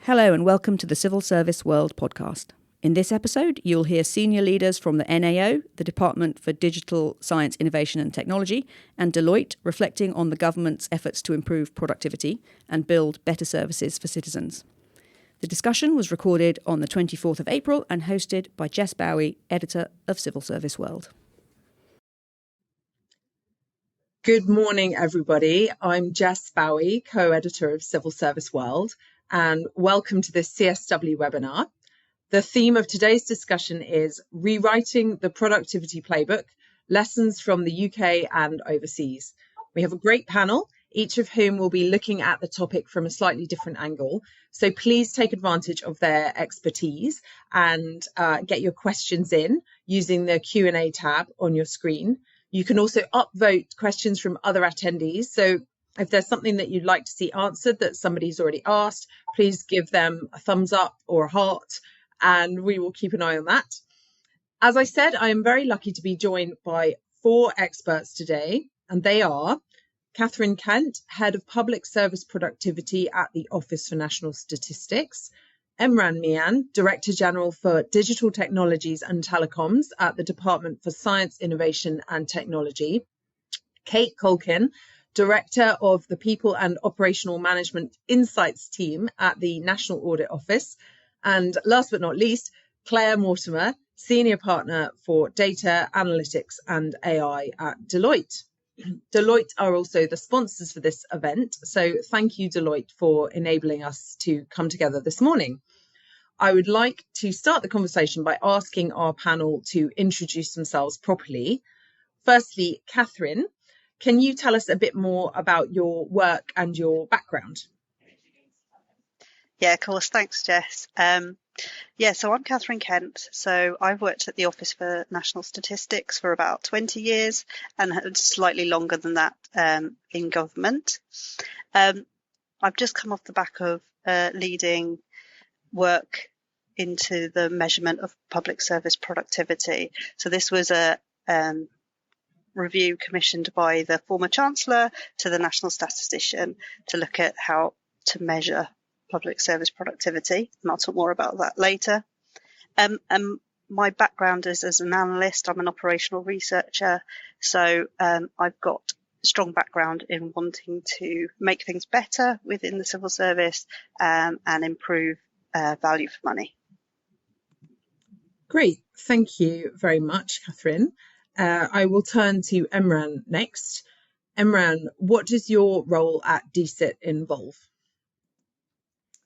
Hello and welcome to the Civil Service World podcast. In this episode, you'll hear senior leaders from the NAO, the Department for Digital Science, Innovation and Technology, and Deloitte reflecting on the government's efforts to improve productivity and build better services for citizens. The discussion was recorded on the 24th of April and hosted by Jess Bowie, editor of Civil Service World. Good morning, everybody. I'm Jess Bowie, co-editor of Civil Service World, and welcome to this CSW webinar. The theme of today's discussion is Rewriting the Productivity Playbook, Lessons from the UK and Overseas. We have a great panel, each of whom will be looking at the topic from a slightly different angle. So please take advantage of their expertise and get your questions in using the Q&A tab on your screen. You can also upvote questions from other attendees. So if there's something that you'd like to see answered that somebody's already asked, please give them a thumbs up or a heart, and we will keep an eye on that. As I said, I am very lucky to be joined by 4 experts today, and they are Katherine Kent, Head of Public Service Productivity at the Office for National Statistics, Emran Mian, Director General for Digital Technologies and Telecoms at the Department for Science, Innovation and Technology, Kate Caulkin, Director of the People and Operational Management Insights Team at the National Audit Office, and last but not least, Clare Mortimer, Senior Partner for Data, Analytics and AI at Deloitte. Deloitte are also the sponsors for this event, so thank you, Deloitte, for enabling us to come together this morning. I would like to start the conversation by asking our panel to introduce themselves properly. Firstly, Katherine, can you tell us a bit more about your work and your background? Yeah, of course. Thanks, Jess. So I'm Katherine Kent. So I've worked at the Office for National Statistics for about 20 years and had slightly longer than that in government. I've just come off the back of leading work into the measurement of public service productivity. So this was a review commissioned by the former Chancellor to the National Statistician to look at how to measure public service productivity, and I'll talk more about that later. My background is as an analyst. I'm an operational researcher, so I've got a strong background in wanting to make things better within the civil service and improve value for money. Great, thank you very much, Katherine. I will turn to Emran next. Emran, what does your role at DSIT involve?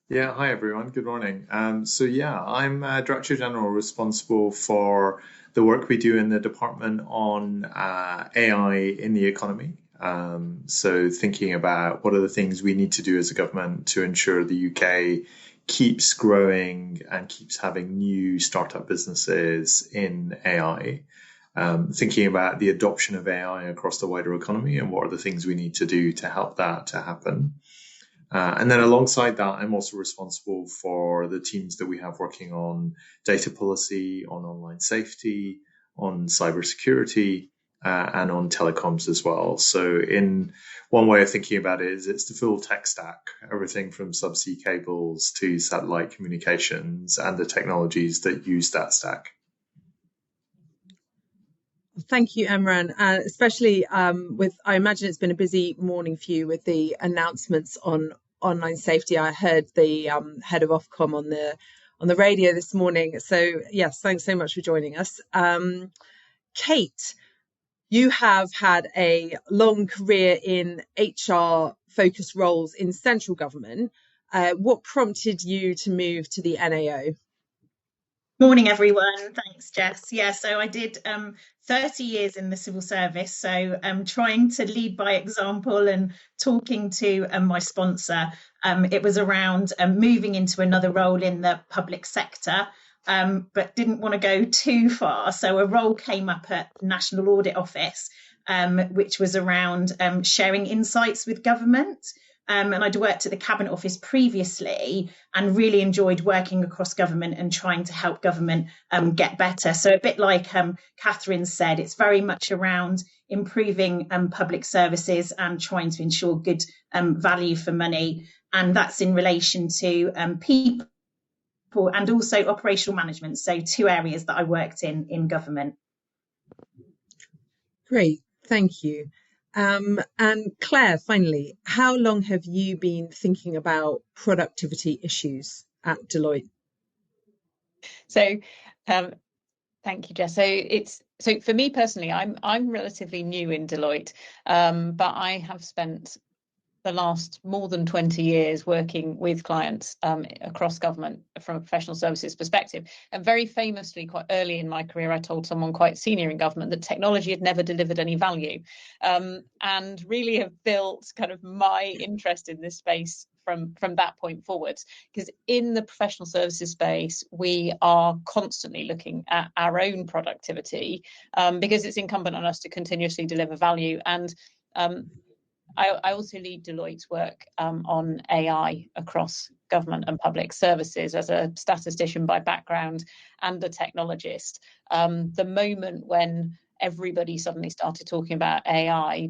Yeah, hi everyone, good morning. I'm Director General responsible for the work we do in the department on AI in the economy. So thinking about what are the things we need to do as a government to ensure the UK keeps growing and keeps having new startup businesses in AI. Thinking about the adoption of AI across the wider economy and what are the things we need to do to help that to happen. And then alongside that, I'm also responsible for the teams that we have working on data policy, on online safety, on cybersecurity, and on telecoms as well. So in one way of thinking about it is it's the full tech stack, everything from subsea cables to satellite communications and the technologies that use that stack. Thank you, Emran, especially I imagine it's been a busy morning for you with the announcements on online safety. I heard the head of Ofcom on the radio this morning. So yes, thanks so much for joining us. Kate, you have had a long career in HR focused roles in central government. What prompted you to move to the NAO? Morning, everyone. Thanks, Jess. Yeah, so I did 30 years in the civil service, so trying to lead by example and talking to my sponsor. It was around moving into another role in the public sector, but didn't want to go too far. So a role came up at National Audit Office, which was around sharing insights with government. And I'd worked at the Cabinet Office previously and really enjoyed working across government and trying to help government get better. So a bit like Katherine said, it's very much around improving public services and trying to ensure good value for money and that's in relation to people and also operational management. So 2 areas that I worked in government. Great, thank you. And Claire, finally, how long have you been thinking about productivity issues at Deloitte? So, thank you, Jess. So for me personally, I'm relatively new in Deloitte, but I have spent the last more than 20 years working with clients across government from a professional services perspective. And very famously, quite early in my career, I told someone quite senior in government that technology had never delivered any value, and really have built kind of my interest in this space from that point forwards. Because in the professional services space, we are constantly looking at our own productivity, because it's incumbent on us to continuously deliver value. And I also lead Deloitte's work on AI across government and public services as a statistician by background and a technologist. The moment when everybody suddenly started talking about AI,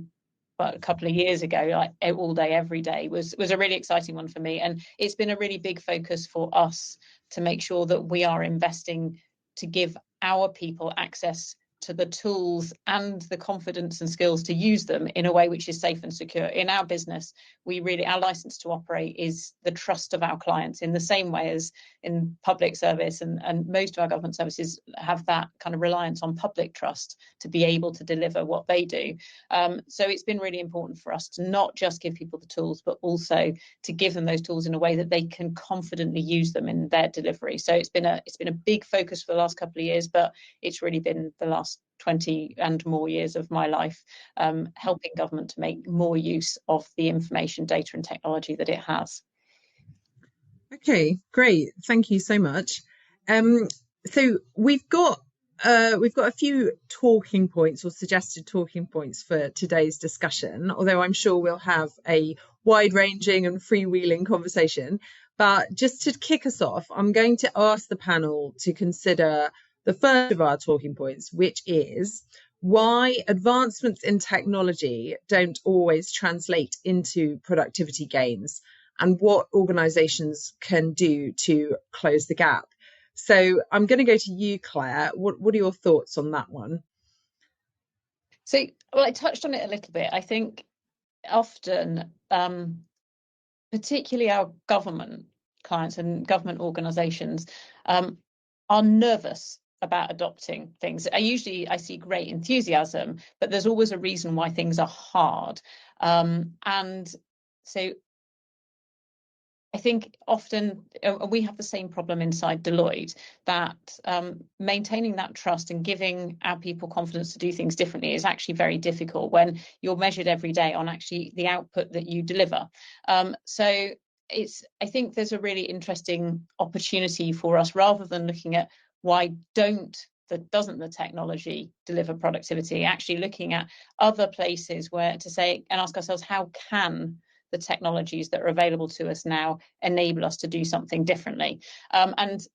but a couple of years ago, like all day, every day, was a really exciting one for me. And it's been a really big focus for us to make sure that we are investing to give our people access to the tools and the confidence and skills to use them in a way which is safe and secure. In our business, our license to operate is the trust of our clients, in the same way as in public service, and most of our government services have that kind of reliance on public trust to be able to deliver what they do. So it's been really important for us to not just give people the tools, but also to give them those tools in a way that they can confidently use them in their delivery. So it's been a big focus for the last couple of years, but it's really been the last 20 and more years of my life helping government to make more use of the information, data and technology that it has. Okay, great. Thank you so much. So we've got a few talking points or suggested talking points for today's discussion, although I'm sure we'll have a wide-ranging and freewheeling conversation. But just to kick us off, I'm going to ask the panel to consider the first of our talking points, which is why advancements in technology don't always translate into productivity gains, and what organisations can do to close the gap. So I'm going to go to you, Claire. What are your thoughts on that one? So, well, I touched on it a little bit. I think often, particularly our government clients and government organisations, are nervous about adopting things. I see great enthusiasm, but there's always a reason why things are hard. And so I think often we have the same problem inside Deloitte, that maintaining that trust and giving our people confidence to do things differently is actually very difficult when you're measured every day on actually the output that you deliver. So I think there's a really interesting opportunity for us, rather than looking at why doesn't the technology deliver productivity, actually looking at other places where to say and ask ourselves, how can the technologies that are available to us now enable us to do something differently? And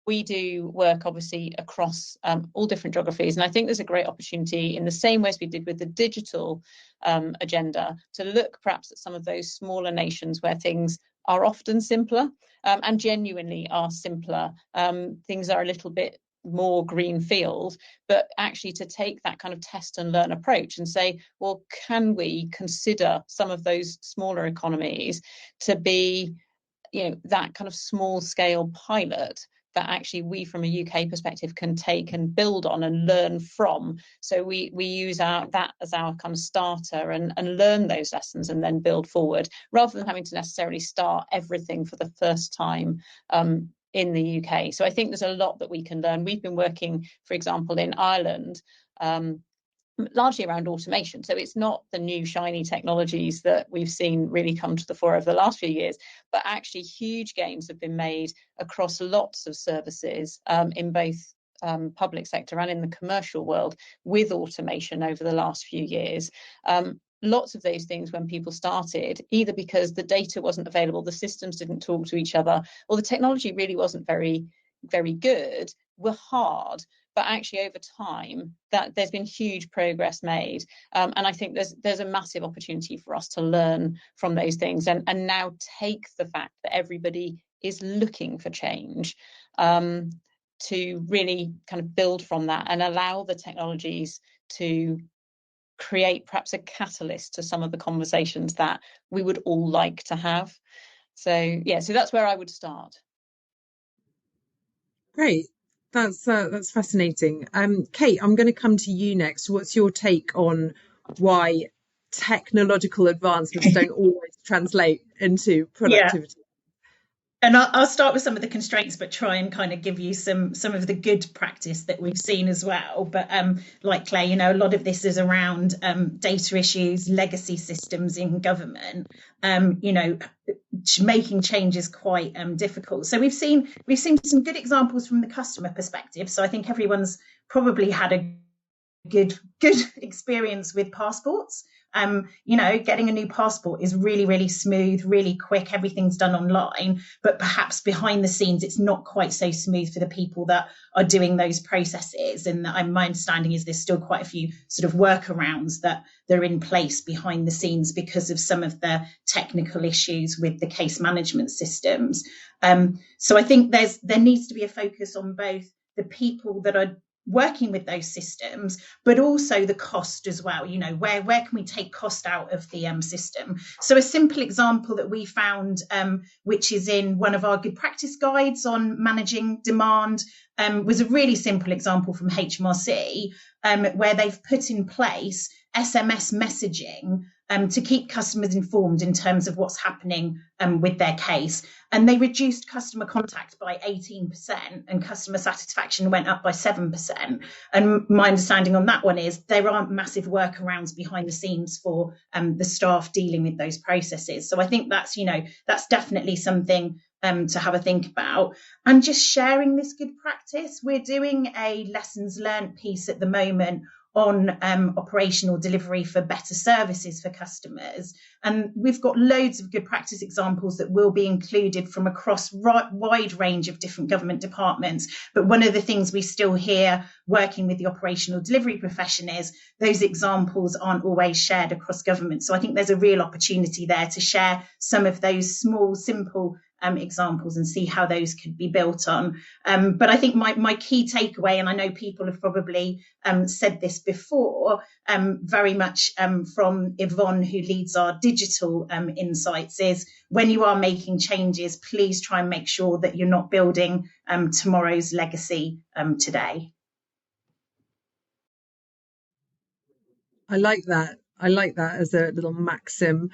we do work obviously across all different geographies, and I think there's a great opportunity, in the same way as we did with the digital agenda, to look perhaps at some of those smaller nations where things are often simpler, and genuinely are simpler. Things are a little bit more greenfield, but actually to take that kind of test and learn approach and say, well, can we consider some of those smaller economies to be, that kind of small scale pilot that actually we from a UK perspective can take and build on and learn from. So we use that as our kind of starter and learn those lessons and then build forward, rather than having to necessarily start everything for the first time in the UK. So I think there's a lot that we can learn. We've been working, for example, in Ireland, largely around automation. So it's not the new shiny technologies that we've seen really come to the fore over the last few years, but actually huge gains have been made across lots of services in both public sector and in the commercial world with automation over the last few years. Lots of those things, when people started, either because the data wasn't available, the systems didn't talk to each other, or the technology really wasn't very, very good, were hard. but actually over time that there's been huge progress made, and I think there's a massive opportunity for us to learn from those things and now take the fact that everybody is looking for change, to really kind of build from that and allow the technologies to create perhaps a catalyst to some of the conversations that we would all like to have. So that's where I would start. Great. That's fascinating. Kate, I'm going to come to you next. What's your take on why technological advancements don't always translate into productivity? And I'll start with some of the constraints, but try and kind of give you some of the good practice that we've seen as well. But like Claire, a lot of this is around data issues, legacy systems in government. Making changes quite difficult. So we've seen some good examples from the customer perspective. So I think everyone's probably had a good experience with passports. Getting a new passport is really, really smooth, really quick. Everything's done online, but perhaps behind the scenes, it's not quite so smooth for the people that are doing those processes. And my understanding is there's still quite a few sort of workarounds that are in place behind the scenes because of some of the technical issues with the case management systems. So I think there needs to be a focus on both the people that are working with those systems, but also the cost as well. Where can we take cost out of the system? So a simple example that we found, which is in one of our good practice guides on managing demand, was a really simple example from HMRC, where they've put in place SMS messaging to keep customers informed in terms of what's happening with their case. And they reduced customer contact by 18% and customer satisfaction went up by 7%. And my understanding on that one is there aren't massive workarounds behind the scenes for the staff dealing with those processes. So I think that's definitely something to have a think about. And just sharing this good practice. We're doing a lessons learned piece at the moment on operational delivery for better services for customers. And we've got loads of good practice examples that will be included from across wide range of different government departments. But one of the things we still hear working with the operational delivery profession is those examples aren't always shared across government. So I think there's a real opportunity there to share some of those small, simple examples and see how those could be built on. But I think my key takeaway, and I know people have probably said this before, very much from Yvonne, who leads our digital insights, is when you are making changes, please try and make sure that you're not building tomorrow's legacy today. I like that as a little maxim.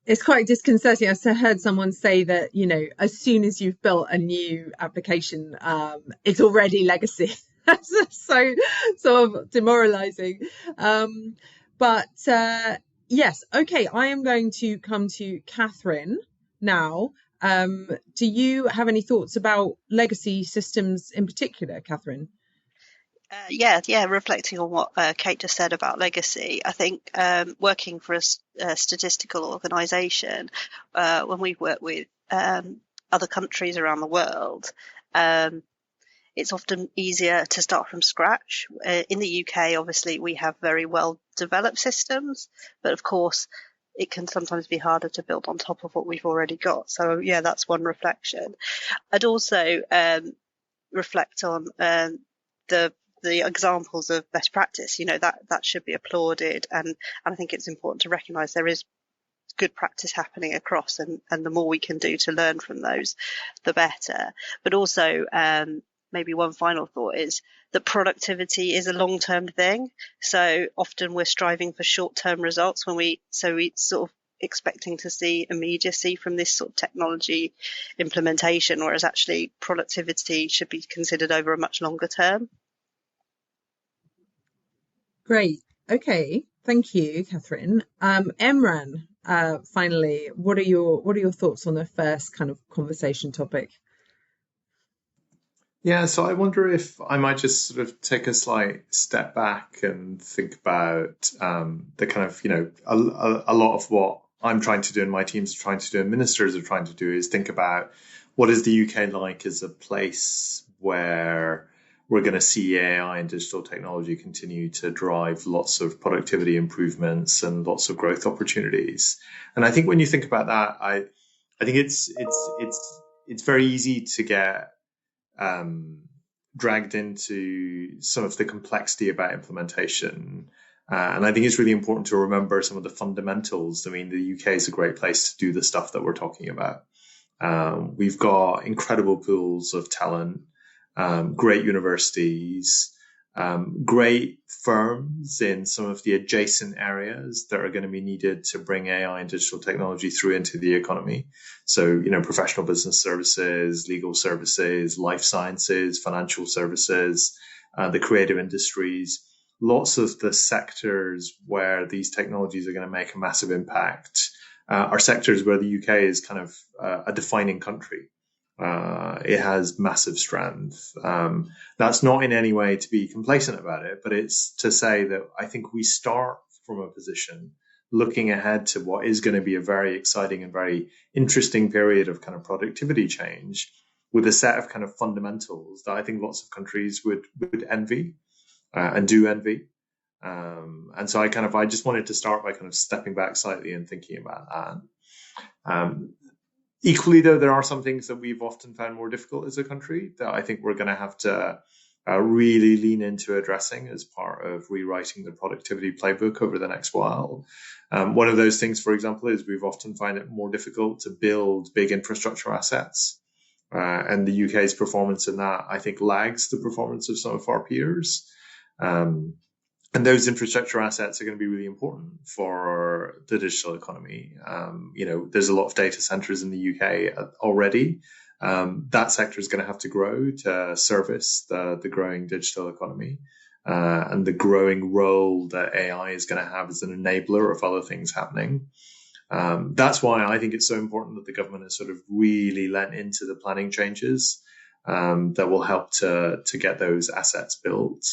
It's quite disconcerting. I heard someone say that, as soon as you've built a new application, it's already legacy. That's so sort of demoralizing. But yes, okay, I am going to come to Katherine now. Do you have any thoughts about legacy systems in particular, Katherine? Reflecting on what Kate just said about legacy, I think working for a statistical organisation, when we work with other countries around the world, it's often easier to start from scratch. In the UK, obviously, we have very well developed systems, but of course, it can sometimes be harder to build on top of what we've already got. So, that's one reflection. I'd also reflect on the examples of best practice, that should be applauded. And I think it's important to recognise there is good practice happening across, and the more we can do to learn from those, the better. But also, maybe one final thought is that productivity is a long-term thing. So often we're striving for short-term results we sort of expecting to see immediacy from this sort of technology implementation, whereas actually productivity should be considered over a much longer term. Great. Okay. Thank you, Katherine. Emran, finally, what are your thoughts on the first kind of conversation topic? Yeah, so I wonder if I might just sort of take a slight step back and think about the kind of, a lot of what I'm trying to do and my teams are trying to do and ministers are trying to do is think about what is the UK like as a place where we're going to see AI and digital technology continue to drive lots of productivity improvements and lots of growth opportunities. And I think when you think about that, I think it's very easy to get dragged into some of the complexity about implementation. And I think it's really important to remember some of the fundamentals. I mean, the UK is a great place to do the stuff that we're talking about. We've got incredible pools of talent, great universities, great firms in some of the adjacent areas that are going to be needed to bring AI and digital technology through into the economy. So, professional business services, legal services, life sciences, financial services, the creative industries, lots of the sectors where these technologies are going to make a massive impact are sectors where the UK is kind of a defining country. It has massive strength. That's not in any way to be complacent about it, but it's to say that I think we start from a position looking ahead to what is going to be a very exciting and very interesting period of kind of productivity change with a set of kind of fundamentals that I think lots of countries would envy and do envy. And so I just wanted to start by kind of stepping back slightly and thinking about that. Equally, though, there are some things that we've often found more difficult as a country that I think we're going to have to really lean into addressing as part of rewriting the productivity playbook over the next while. One of those things, for example, is we've often found it more difficult to build big infrastructure assets. And the UK's performance in that, I think, lags the performance of some of our peers. And those infrastructure assets are going to be really important for the digital economy. There's a lot of data centers in the UK already. That sector is going to have to grow to service the growing digital economy and the growing role that AI is going to have as an enabler of other things happening. That's why I think it's so important that the government has sort of really lent into the planning changes that will help to get those assets built.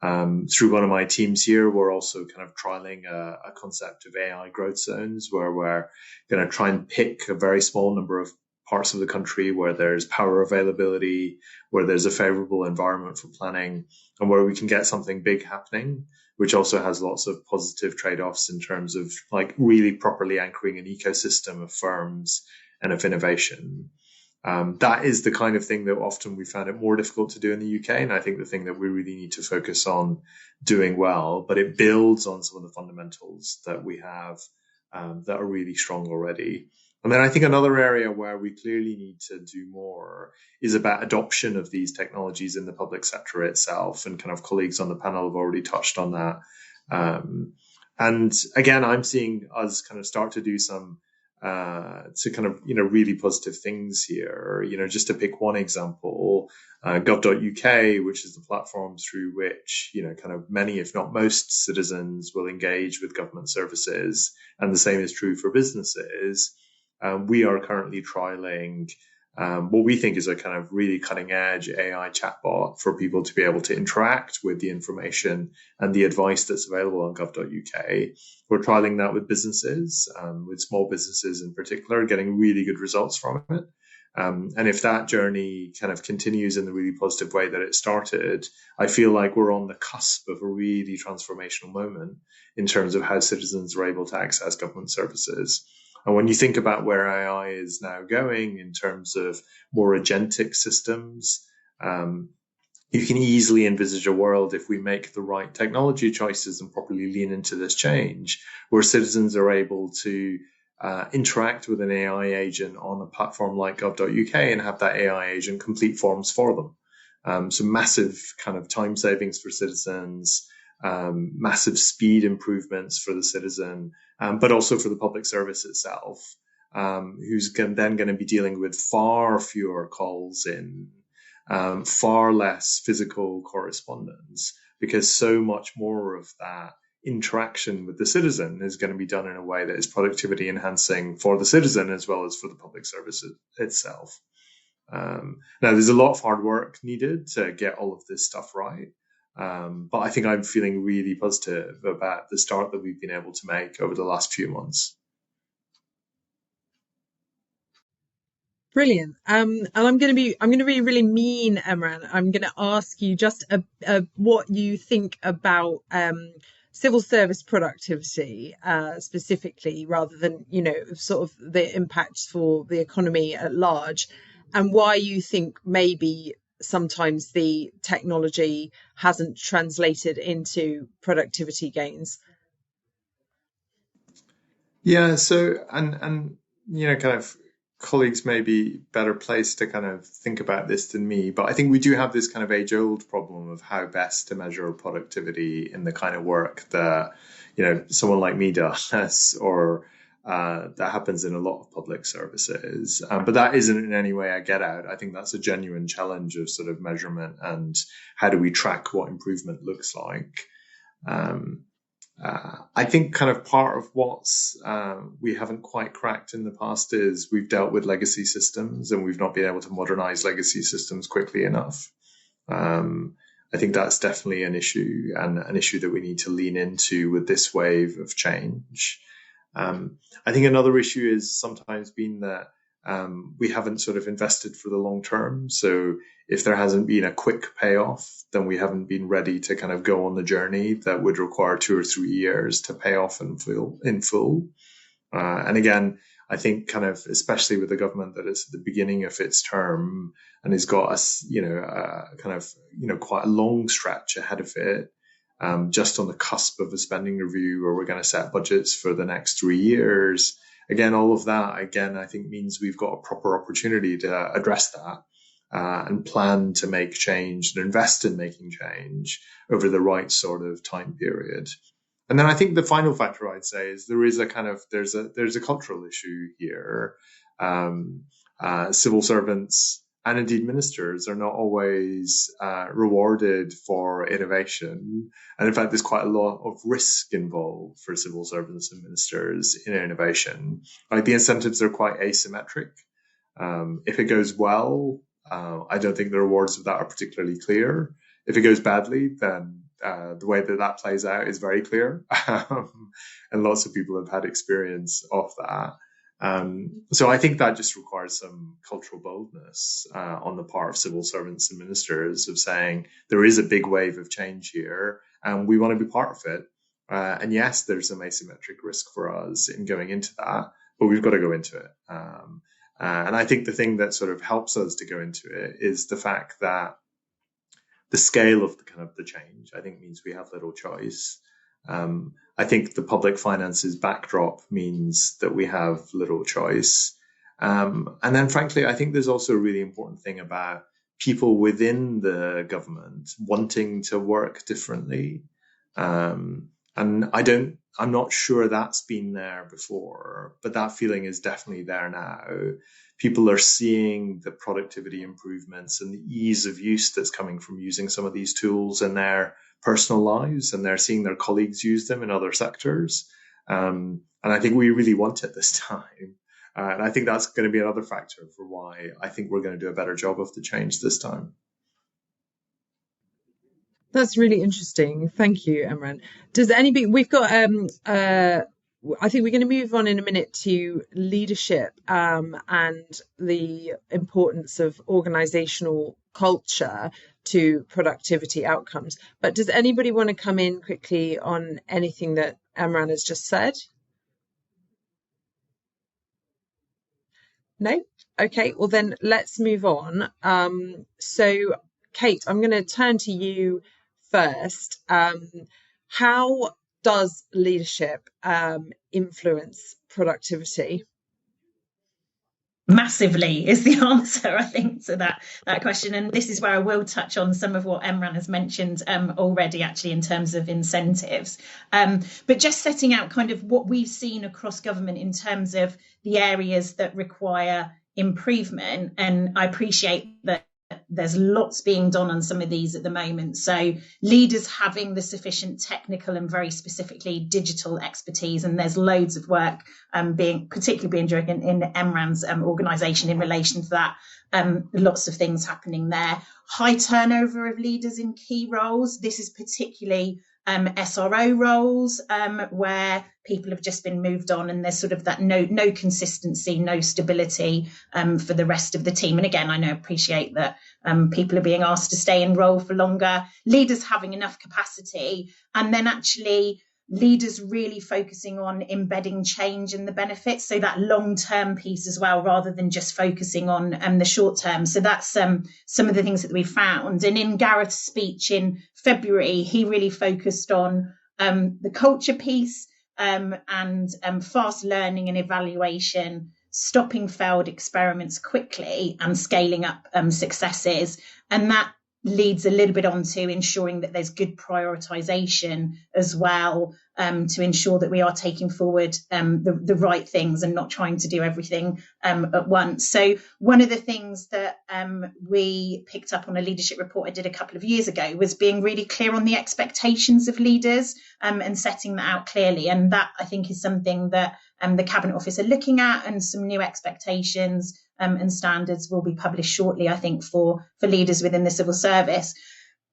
Through one of my teams here, we're also kind of trialing a concept of AI growth zones where we're going to try and pick a very small number of parts of the country where there's power availability, where there's a favorable environment for planning, and where we can get something big happening, which also has lots of positive trade-offs in terms of like really properly anchoring an ecosystem of firms and of innovation. That is the kind of thing that often we found it more difficult to do in the UK. And I think the thing that we really need to focus on doing well, but it builds on some of the fundamentals that we have that are really strong already. And then I think another area where we clearly need to do more is about adoption of these technologies in the public sector itself. And kind of colleagues on the panel have already touched on that. And again, I'm seeing us kind of start to do some really positive things here. Just to pick one example, gov.uk, which is the platform through which, kind of many, if not most citizens will engage with government services. And the same is true for businesses. We are currently trialing what we think is a kind of really cutting edge AI chatbot for people to be able to interact with the information and the advice that's available on gov.uk. We're trialing that with businesses, with small businesses in particular, getting really good results from it. And if that journey kind of continues in the really positive way that it started, I feel like we're on the cusp of a really transformational moment in terms of how citizens are able to access government services. And when you think about where AI is now going in terms of more agentic systems, you can easily envisage a world, if we make the right technology choices and properly lean into this change, where citizens are able to interact with an AI agent on a platform like gov.uk and have that AI agent complete forms for them. So massive kind of time savings for citizens, massive speed improvements for the citizen, but also for the public service itself, who's then going to be dealing with far fewer calls in, far less physical correspondence, because so much more of that interaction with the citizen is going to be done in a way that is productivity enhancing for the citizen as well as for the public service itself. Now, there's a lot of hard work needed to get all of this stuff right. But I think I'm feeling really positive about the start that we've been able to make over the last few months. Brilliant. And I'm going to be really mean, Emran. I'm going to ask you just what you think about civil service productivity specifically, rather than, sort of the impacts for the economy at large, and why you think maybe sometimes the technology hasn't translated into productivity gains. Yeah, so and kind of colleagues may be better placed to kind of think about this than me, but I think we do have this kind of age-old problem of how best to measure productivity in the kind of work that someone like me does, or that happens in a lot of public services. But that isn't in any way a get out. I think that's a genuine challenge of sort of measurement and how do we track what improvement looks like. I think kind of part of what's we haven't quite cracked in the past is we've dealt with legacy systems and we've not been able to modernize legacy systems quickly enough. I think that's definitely an issue, and an issue that we need to lean into with this wave of change. I think another issue is sometimes been that we haven't sort of invested for the long term. So if there hasn't been a quick payoff, then we haven't been ready to kind of go on the journey that would require 2 or 3 years to pay off in full. And again, I think kind of, especially with the government that is at the beginning of its term and has got us, quite a long stretch ahead of it, just on the cusp of a spending review where we're going to set budgets for the next 3 years. Again, all of that, I think means we've got a proper opportunity to address that and plan to make change and invest in making change over the right sort of time period. And then I think the final factor I'd say is there's a cultural issue here. Civil servants and indeed ministers are not always rewarded for innovation. And in fact, there's quite a lot of risk involved for civil servants and ministers in innovation. Like, the incentives are quite asymmetric. If it goes well, I don't think the rewards of that are particularly clear. If it goes badly, then the way that plays out is very clear. And lots of people have had experience of that. So I think that just requires some cultural boldness on the part of civil servants and ministers of saying there is a big wave of change here and we want to be part of it. And yes, there's some asymmetric risk for us in going into that, but we've got to go into it. And I think the thing that sort of helps us to go into it is the fact that the scale of the change, I think, means we have little choice. I think the public finances backdrop means that we have little choice. And then, frankly, I think there's also a really important thing about people within the government wanting to work differently. And I'm not sure that's been there before, but that feeling is definitely there now. People are seeing the productivity improvements and the ease of use that's coming from using some of these tools in their personal lives, and they're seeing their colleagues use them in other sectors. And I think we really want it this time. And I think that's going to be another factor for why I think we're going to do a better job of the change this time. That's really interesting. Thank you, Emran. We've got, I think we're going to move on in a minute to leadership and the importance of organizational culture to productivity outcomes. But does anybody want to come in quickly on anything that Emran has just said? No? Okay, well then let's move on. So Kate, I'm going to turn to you first. How does leadership influence productivity? Massively is the answer, I think, to that question. And this is where I will touch on some of what Emran has mentioned already, actually, in terms of incentives. But just setting out kind of what we've seen across government in terms of the areas that require improvement. And I appreciate that there's lots being done on some of these at the moment. So leaders having the sufficient technical and very specifically digital expertise, and there's loads of work particularly being driven in Emran's organisation in relation to that. Lots of things happening there. High turnover of leaders in key roles. This is particularly SRO roles, where people have just been moved on and there's sort of that no consistency, no stability for the rest of the team. And again, I appreciate that people are being asked to stay in role for longer, leaders having enough capacity, and then actually leaders really focusing on embedding change and the benefits, so that long-term piece as well, rather than just focusing on the short term. So that's some of the things that we found. And in Gareth's speech in February, he really focused on the culture piece and fast learning and evaluation, stopping failed experiments quickly and scaling up successes. And that leads a little bit on to ensuring that there's good prioritization as well, to ensure that we are taking forward the right things and not trying to do everything at once. So one of the things that we picked up on a leadership report I did a couple of years ago was being really clear on the expectations of leaders and setting that out clearly. And that, I think, is something that the Cabinet Office are looking at, and some new expectations and standards will be published shortly, I think, for leaders within the civil service.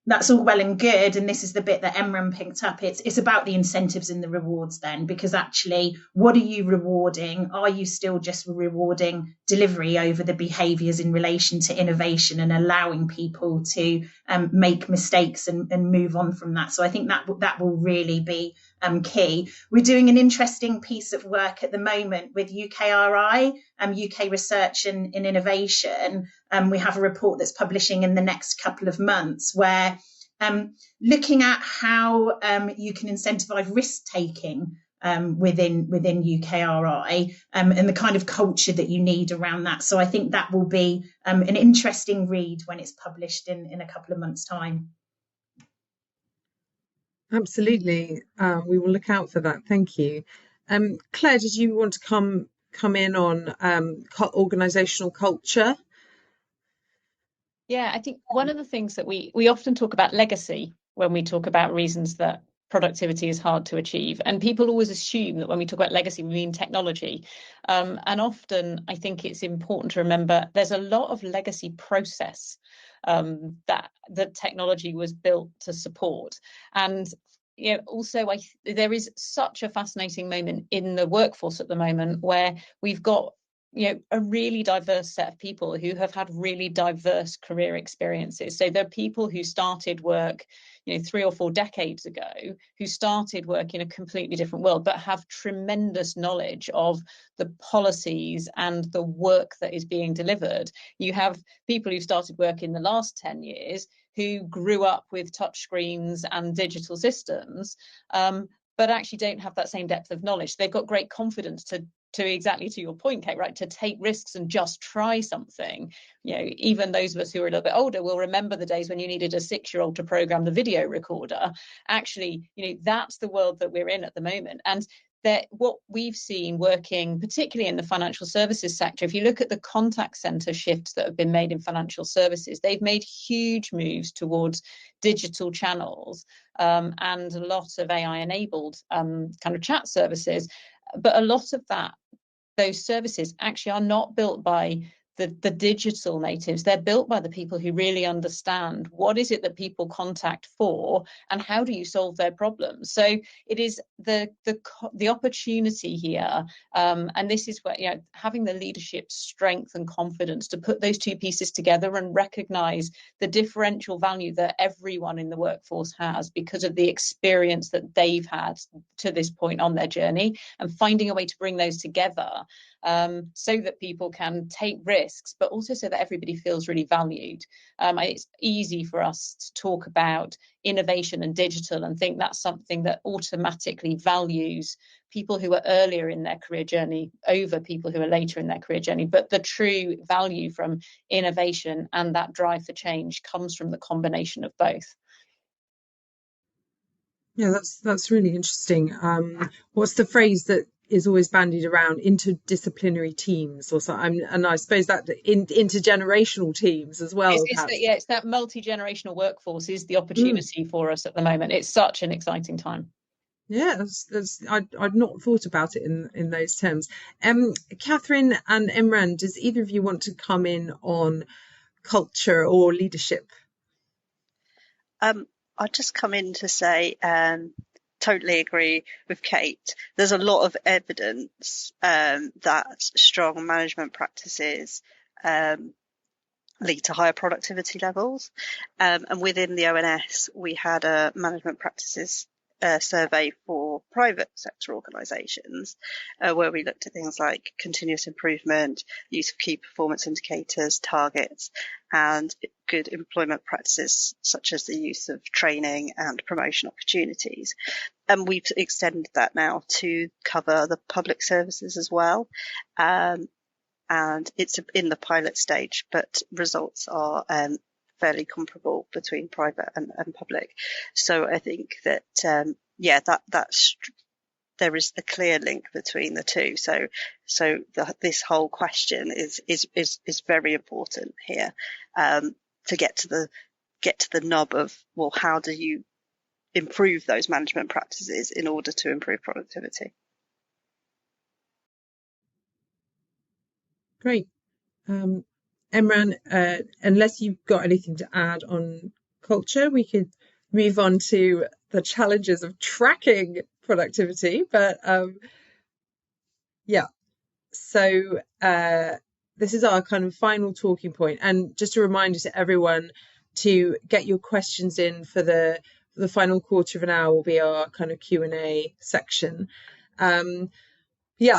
That's all well and good, and this is the bit that Emran picked up. It's about the incentives and the rewards then, because actually, what are you rewarding? Are you still just rewarding delivery over the behaviours in relation to innovation and allowing people to make mistakes and move on from that? So I think that will really be key. We're doing an interesting piece of work at the moment with UKRI, UK Research and Innovation. We have a report that's publishing in the next couple of months, where looking at how you can incentivise risk taking within UKRI and the kind of culture that you need around that. So I think that will be an interesting read when it's published in a couple of months' time. Absolutely. We will look out for that. Thank you. Claire, did you want to come in on organisational culture? Yeah, I think one of the things that we often talk about legacy when we talk about reasons that productivity is hard to achieve. And people always assume that when we talk about legacy, we mean technology. And often I think it's important to remember there's a lot of legacy process that the technology was built to support. And also there is such a fascinating moment in the workforce at the moment where we've got a really diverse set of people who have had really diverse career experiences. So there are people who started work 3 or 4 decades ago, who started work in a completely different world, but have tremendous knowledge of the policies and the work that is being delivered. You have people who started work in the last 10 years who grew up with touchscreens and digital systems, but actually don't have that same depth of knowledge. They've got great confidence to exactly to your point, Kate, right, to take risks and just try something. Even those of us who are a little bit older will remember the days when you needed a 6-year-old to program the video recorder. Actually, that's the world that we're in at the moment. And that what we've seen working, particularly in the financial services sector, if you look at the contact center shifts that have been made in financial services, they've made huge moves towards digital channels and a lot of AI-enabled kind of chat services. But a lot of those services actually are not built by the digital natives. They're built by the people who really understand what is it that people contact for and how do you solve their problems. So it is the opportunity here, and this is where having the leadership strength and confidence to put those two pieces together and recognize the differential value that everyone in the workforce has because of the experience that they've had to this point on their journey, and finding a way to bring those together so that people can take risks, but also so that everybody feels really valued. It's easy for us to talk about innovation and digital and think that's something that automatically values people who are earlier in their career journey over people who are later in their career journey. But the true value from innovation and that drive for change comes from the combination of both. Yeah, that's really interesting. What's the phrase that is always bandied around? Interdisciplinary teams, or so. And I suppose that intergenerational teams as well. It's that multi-generational workforce is the opportunity for us at the moment. It's such an exciting time. Yeah, I'd not thought about it in those terms. Katherine and Emran, does either of you want to come in on culture or leadership? I'll just come in to say, totally agree with Kate. There's a lot of evidence that strong management practices lead to higher productivity levels. And within the ONS, we had a management practices survey for private sector organisations, where we looked at things like continuous improvement, use of key performance indicators, targets, and good employment practices such as the use of training and promotion opportunities. And we've extended that now to cover the public services as well. And it's in the pilot stage, but results are fairly comparable between private and public. So I think that there is a clear link between the two. So this whole question is very important here, to get to the nub of, well, how do you improve those management practices in order to improve productivity? Great. Emran, unless you've got anything to add on culture, we could move on to the challenges of tracking productivity. But so this is our kind of final talking point. And just a reminder to everyone to get your questions in for the final quarter of an hour will be our kind of Q&A section. I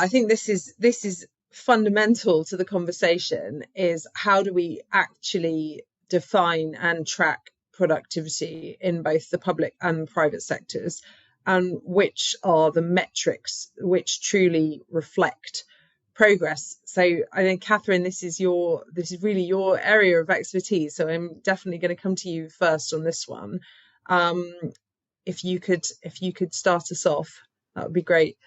think this is fundamental to the conversation, is how do we actually define and track productivity in both the public and private sectors, and which are the metrics which truly reflect progress. So I think, Katherine, this is really your area of expertise, so I'm definitely going to come to you first on this one. If you could start us off, that would be great.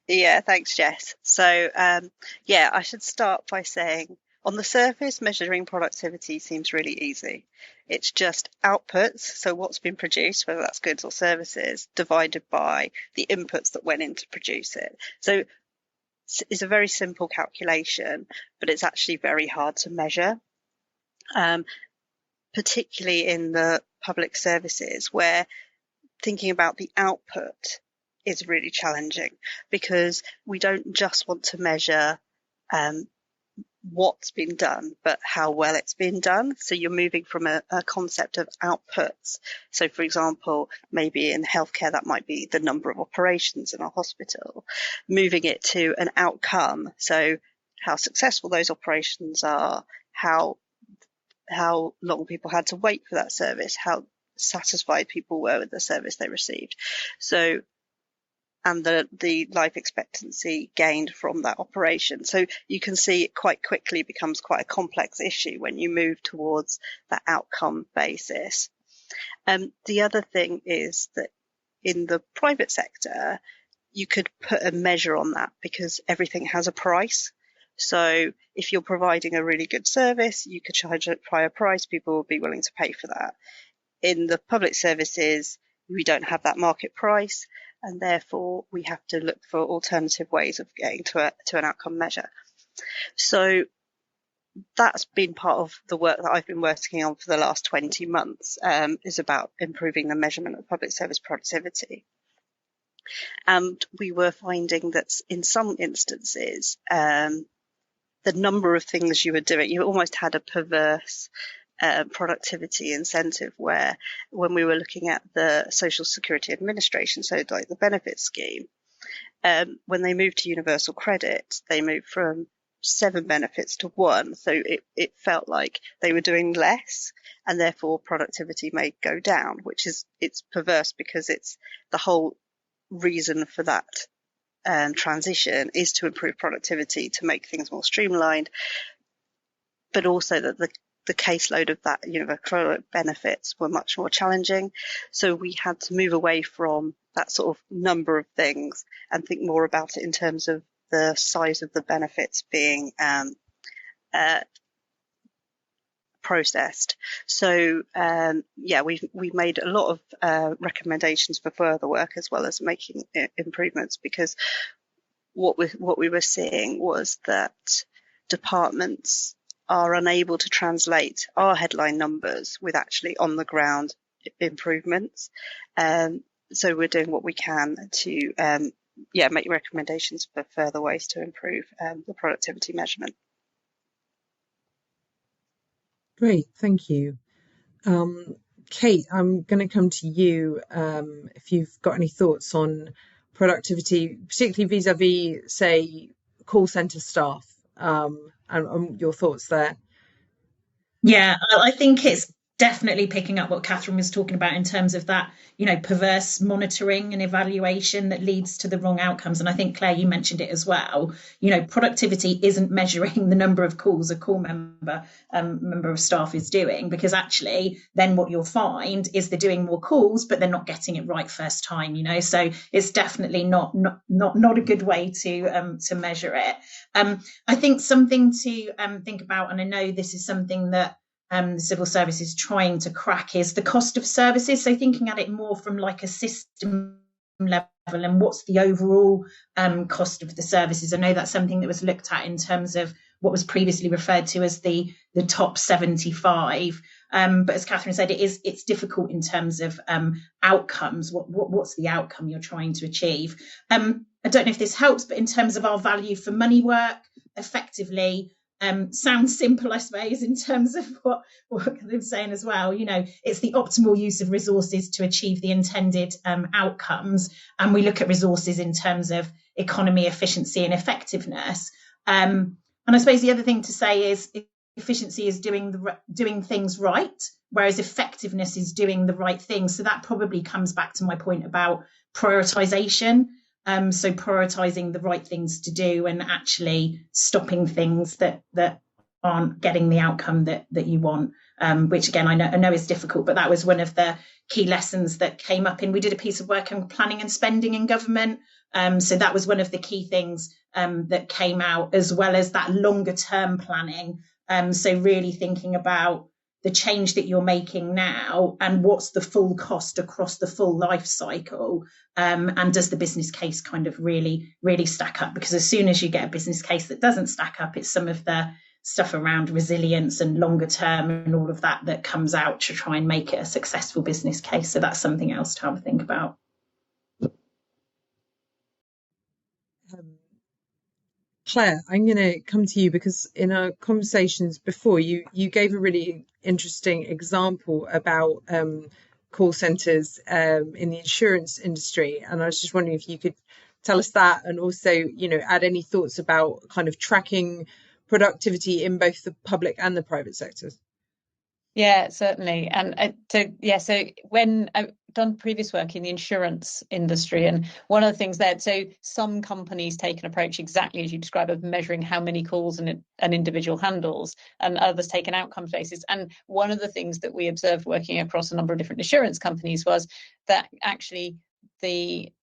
Yeah, thanks, Jess. So, I should start by saying, on the surface, measuring productivity seems really easy. It's just outputs, so what's been produced, whether that's goods or services, divided by the inputs that went in to produce it. So it's a very simple calculation, but it's actually very hard to measure, particularly in the public services, where thinking about the output is really challenging, because we don't just want to measure what's been done, but how well it's been done. So you're moving from a concept of outputs. So, for example, maybe in healthcare, that might be the number of operations in a hospital, moving it to an outcome. So how successful those operations are, how long people had to wait for that service, how satisfied people were with the service they received. So, and the life expectancy gained from that operation. So you can see it quite quickly becomes quite a complex issue when you move towards that outcome basis. The other thing is that in the private sector, you could put a measure on that, because everything has a price. So if you're providing a really good service, you could charge a higher price, people will be willing to pay for that. In the public services, we don't have that market price, and therefore we have to look for alternative ways of getting to an outcome measure. So that's been part of the work that I've been working on for the last 20 months, is about improving the measurement of public service productivity. And we were finding that in some instances, the number of things you were doing, you almost had a perverse productivity incentive, where when we were looking at the Social Security Administration, so like the benefits scheme, when they moved to universal credit, they moved from 7 benefits to 1. So it felt like they were doing less, and therefore productivity may go down, it's perverse, because it's the whole reason for that transition is to improve productivity, to make things more streamlined, but also that the caseload of that universal benefits were much more challenging. So we had to move away from that sort of number of things and think more about it in terms of the size of the benefits being processed. So we've made a lot of recommendations for further work, as well as making improvements, because what we were seeing was that departments are unable to translate our headline numbers with actually on the ground improvements. So we're doing what we can to make recommendations for further ways to improve the productivity measurement. Great, thank you. Kate, I'm going to come to you if you've got any thoughts on productivity, particularly vis-a-vis, say, call centre staff, and your thoughts there. Yeah, I think it's definitely picking up what Katherine was talking about in terms of that, perverse monitoring and evaluation that leads to the wrong outcomes. And I think, Claire, you mentioned it as well. Productivity isn't measuring the number of calls a call member of staff is doing, because actually then what you'll find is they're doing more calls, but they're not getting it right first time. So it's definitely not a good way to measure it. I think something to think about, and I know this is something that the civil service is trying to crack, is the cost of services. So thinking at it more from like a system level, and what's the overall cost of the services. I know that's something that was looked at in terms of what was previously referred to as the top 75. But as Katherine said, it's difficult in terms of outcomes. What's the outcome you're trying to achieve? I don't know if this helps, but in terms of our value for money work, effectively, sounds simple, I suppose, in terms of what Katherine's saying as well. It's the optimal use of resources to achieve the intended outcomes. And we look at resources in terms of economy, efficiency, and effectiveness. And I suppose the other thing to say is efficiency is doing things right, whereas effectiveness is doing the right thing. So that probably comes back to my point about prioritization. So prioritizing the right things to do and actually stopping things that aren't getting the outcome that you want, which again I know is difficult, but that was one of the key lessons that came up we did a piece of work on planning and spending in government. So that was one of the key things that came out, as well as that longer term planning. So really thinking about the change that you're making now and what's the full cost across the full life cycle, and does the business case kind of really stack up? Because as soon as you get a business case that doesn't stack up, it's some of the stuff around resilience and longer term and all of that comes out to try and make it a successful business case. So that's something else to have a think about. Claire, I'm going to come to you because in our conversations before, you gave a really interesting example about call centres in the insurance industry. And I was just wondering if you could tell us that, and also, add any thoughts about kind of tracking productivity in both the public and the private sectors. Yeah, certainly. And so when I've done previous work in the insurance industry, and one of the things there, so some companies take an approach exactly as you describe of measuring how many calls an individual handles, and others take an outcomes basis. And one of the things that we observed working across a number of different insurance companies was that actually the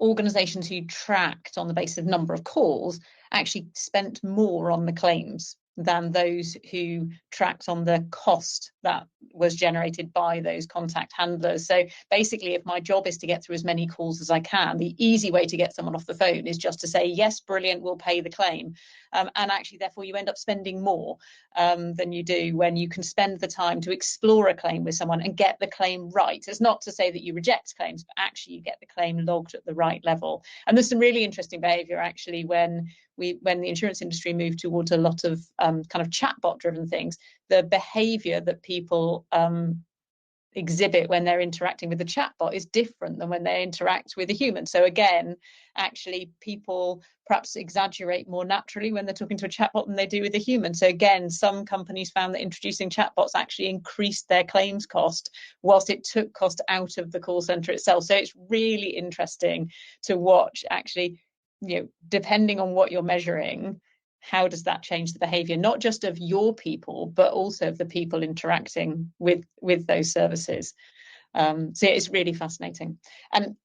organisations who tracked on the basis of number of calls actually spent more on the claims than those who tracked on the cost that was generated by those contact handlers. So basically, if my job is to get through as many calls as I can, the easy way to get someone off the phone is just to say, yes, brilliant, we'll pay the claim. And actually, therefore, you end up spending more than you do when you can spend the time to explore a claim with someone and get the claim right. It's not to say that you reject claims, but actually you get the claim logged at the right level. And there's some really interesting behaviour actually when the insurance industry moved towards a lot of kind of chatbot driven things, the behaviour that people exhibit when they're interacting with the chatbot is different than when they interact with a human. So again, actually people perhaps exaggerate more naturally when they're talking to a chatbot than they do with a human. So again, some companies found that introducing chatbots actually increased their claims cost whilst it took cost out of the call centre itself. So it's really interesting to watch actually, depending on what you're measuring, how does that change the behaviour, not just of your people, but also of the people interacting with those services. So it's really fascinating. And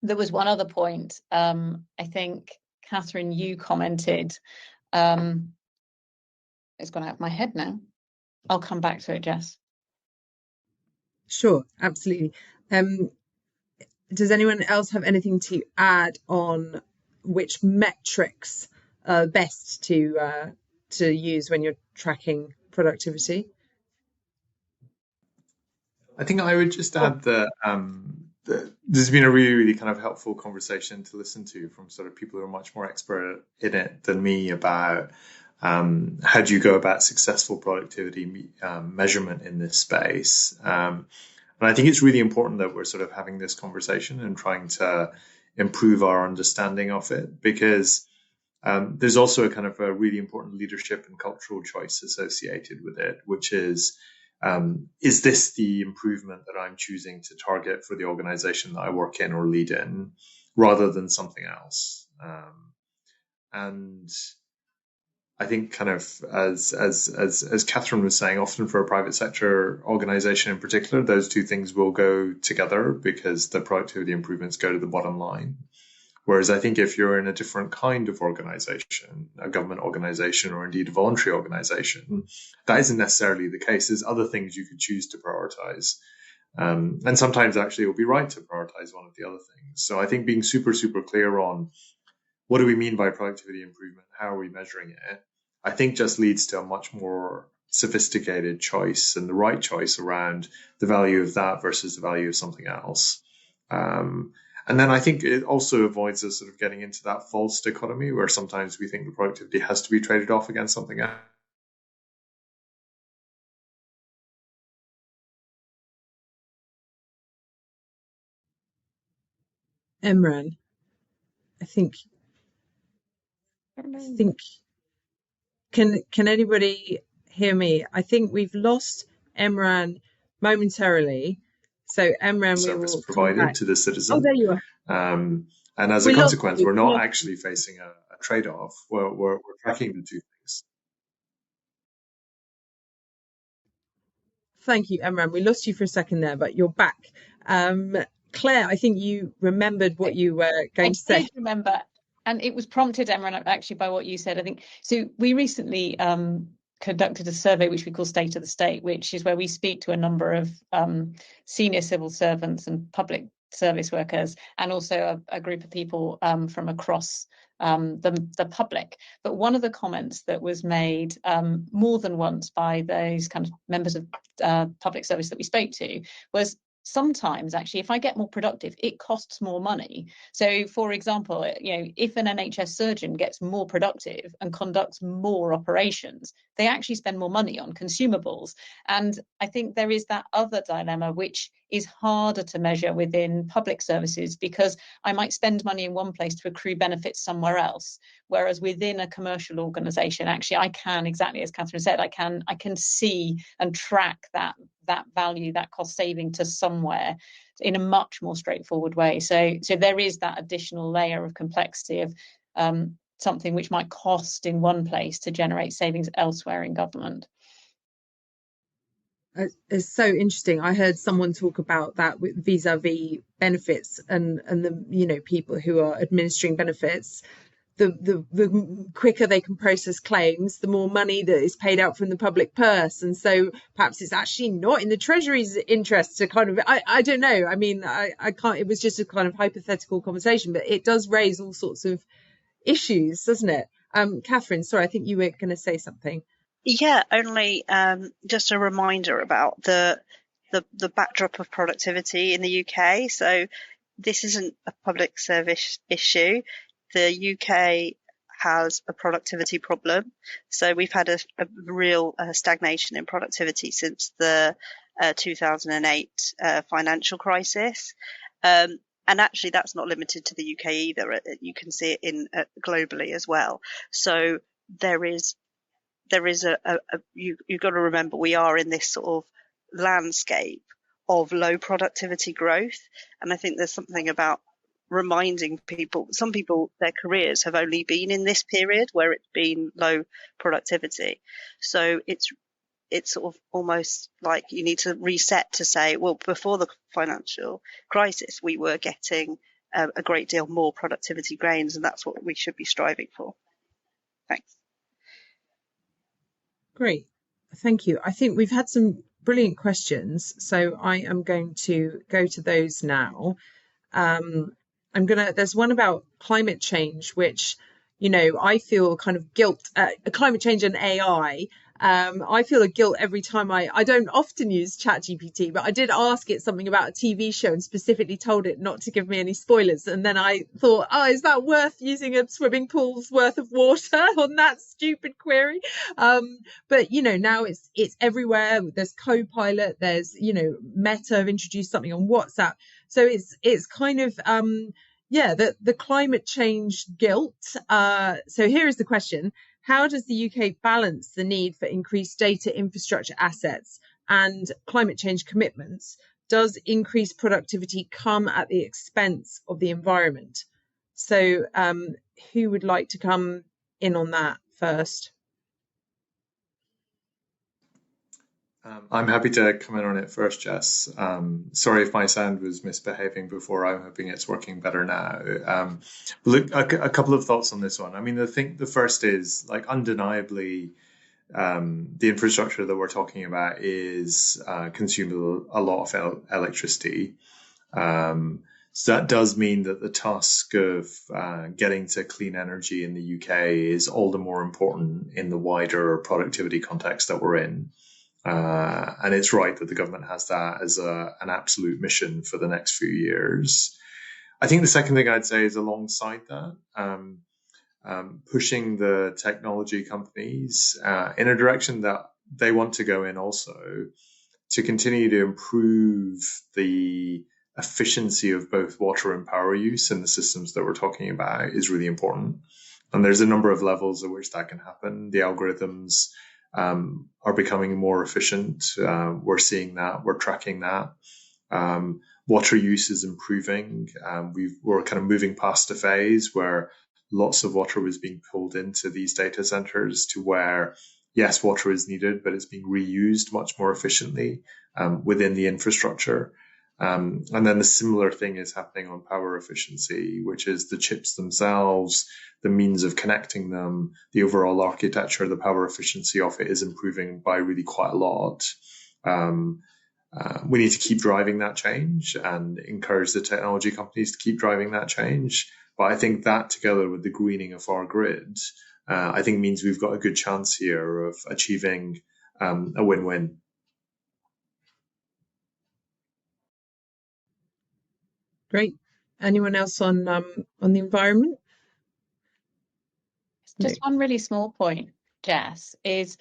there was one other point, I think, Katherine, you commented, it's gone out of my head now. I'll come back to it, Jess. Sure, absolutely. Does anyone else have anything to add on which metrics are best to use when you're tracking productivity? I think I would just add that this has been a really, really kind of helpful conversation to listen to from sort of people who are much more expert in it than me about how do you go about successful productivity measurement in this space. And I think it's really important that we're sort of having this conversation and trying to improve our understanding of it, because there's also a kind of a really important leadership and cultural choice associated with it, which is this the improvement that I'm choosing to target for the organization that I work in or lead in, rather than something else? And I think kind of as Katherine was saying, often for a private sector organization in particular, those two things will go together because the productivity improvements go to the bottom line. Whereas I think if you're in a different kind of organization, a government organization or indeed a voluntary organization, that isn't necessarily the case. There's other things you could choose to prioritize. And sometimes actually it will be right to prioritize one of the other things. So I think being super, super clear on what do we mean by productivity improvement? How are we measuring it? I think just leads to a much more sophisticated choice and the right choice around the value of that versus the value of something else. And then I think it also avoids us sort of getting into that false dichotomy where sometimes we think the productivity has to be traded off against something else. Emran, I think can anybody hear me? I think we've lost Emran momentarily. So Emran, we will provided come back to the citizen. Oh, there you are. And as a consequence, we're not actually facing a trade-off. We're tracking the two things. Thank you, Emran. We lost you for a second there, but you're back. Claire, I think you remembered what you were going to say. I did remember, and it was prompted, Emran, actually by what you said. I think so. We recently conducted a survey which we call State of the State, which is where we speak to a number of senior civil servants and public service workers, and also a group of people from across the public. But one of the comments that was made more than once by those kind of members of public service that we spoke to was, sometimes actually if I get more productive, it costs more money. So for example, if an NHS surgeon gets more productive and conducts more operations, they actually spend more money on consumables. And I think there is that other dilemma which is harder to measure within public services, because I might spend money in one place to accrue benefits somewhere else, whereas within a commercial organization, actually I can, exactly as Katherine said, I can see and track that value, that cost saving to somewhere in a much more straightforward way. So there is that additional layer of complexity of something which might cost in one place to generate savings elsewhere in government. It's so interesting. I heard someone talk about that with vis-a-vis benefits and the people who are administering benefits. The quicker they can process claims, the more money that is paid out from the public purse. And so perhaps it's actually not in the Treasury's interest to kind of, I don't know. I mean, I can't, it was just a kind of hypothetical conversation, but it does raise all sorts of issues, doesn't it? Katherine, sorry, I think you were going to say something. Yeah, only just a reminder about the backdrop of productivity in the UK. So this isn't a public service issue. The UK has a productivity problem. So we've had a real stagnation in productivity since the 2008 financial crisis. And actually, that's not limited to the UK either. You can see it in globally as well. So there is you've got to remember, we are in this sort of landscape of low productivity growth. And I think there's something about reminding people, some people, their careers have only been in this period where it's been low productivity. So it's sort of almost like you need to reset to say, well, before the financial crisis, we were getting a great deal more productivity gains, and that's what we should be striving for. Thanks. Great. Thank you. I think we've had some brilliant questions, so I am going to go to those now. There's one about climate change, which, I feel kind of guilt, climate change and AI. I feel a guilt every time I don't often use ChatGPT, but I did ask it something about a TV show and specifically told it not to give me any spoilers. And then I thought, oh, is that worth using a swimming pool's worth of water on that stupid query? But now it's everywhere. There's Copilot, there's Meta have introduced something on WhatsApp. So it's kind of the climate change guilt. So here is the question: how does the UK balance the need for increased data infrastructure assets and climate change commitments? Does increased productivity come at the expense of the environment? So who would like to come in on that first? I'm happy to come in on it first, Jess. Sorry if my sound was misbehaving before. I'm hoping it's working better now. Look, a couple of thoughts on this one. I mean, the first is, like, undeniably, the infrastructure that we're talking about is consuming a lot of electricity. So that does mean that the task of getting to clean energy in the UK is all the more important in the wider productivity context that we're in. And it's right that the government has that as an absolute mission for the next few years. I think the second thing I'd say is, alongside that, pushing the technology companies in a direction that they want to go in also, to continue to improve the efficiency of both water and power use in the systems that we're talking about, is really important. And there's a number of levels at which that can happen. The algorithms are becoming more efficient. We're seeing that. We're tracking that. Water use is improving. We're kind of moving past a phase where lots of water was being pulled into these data centers to where, yes, water is needed, but it's being reused much more efficiently within the infrastructure. And then the similar thing is happening on power efficiency, which is the chips themselves, the means of connecting them, the overall architecture, the power efficiency of it is improving by really quite a lot. We need to keep driving that change and encourage the technology companies to keep driving that change. But I think that, together with the greening of our grid, I think means we've got a good chance here of achieving a win-win. Great. Anyone else on the environment? Just one really small point, Jess, is